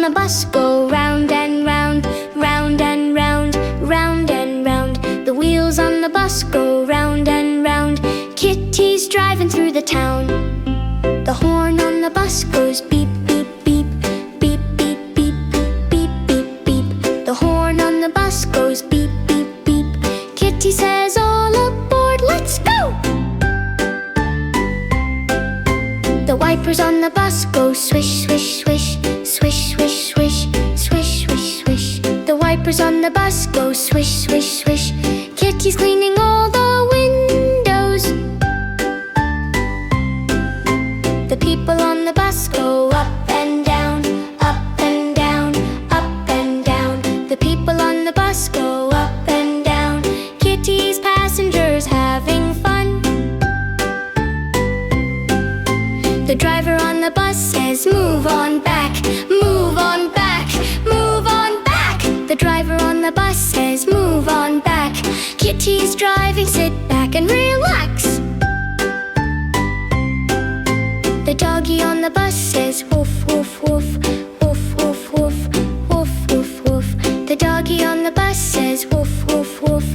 the bus go round and round, round and round, round and round. The wheels on the bus go round and round. Kitty's driving through the town. The horn on the bus goes beep, beep, beep, beep, beep, beep, beep, beep, beep. The horn on the bus goes beep, beep, beep. Kitty says, all aboard, let's go! The wipers on the bus go swish, swish, swish, swish, swish, swish, swish, swish, swish. The wipers on the bus go swish, swish, swish. Kitty's cleaning all the windows. The people on the bus go up and down, up and down, up and down. The people on the bus go up and down. Kitty's passengers having fun. The driver on the bus says, move on back, move on back, move on back. The driver on the bus says, move on back. Kitty's driving, sit back and relax. The doggy on the bus says, woof, woof, woof, woof, woof, woof, woof, woof, woof. The doggy on the bus says, woof, woof, woof.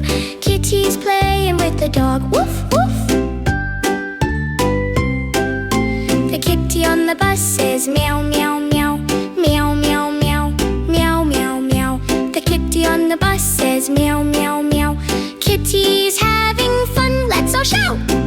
Kitty's playing with the dog, woof, woof. The kitty on the bus says, meow, meow, meow, meow, meow, meow, meow, meow, meow. The kitty on the bus says, meow, meow, meow. Kitty's having fun, let's all shout!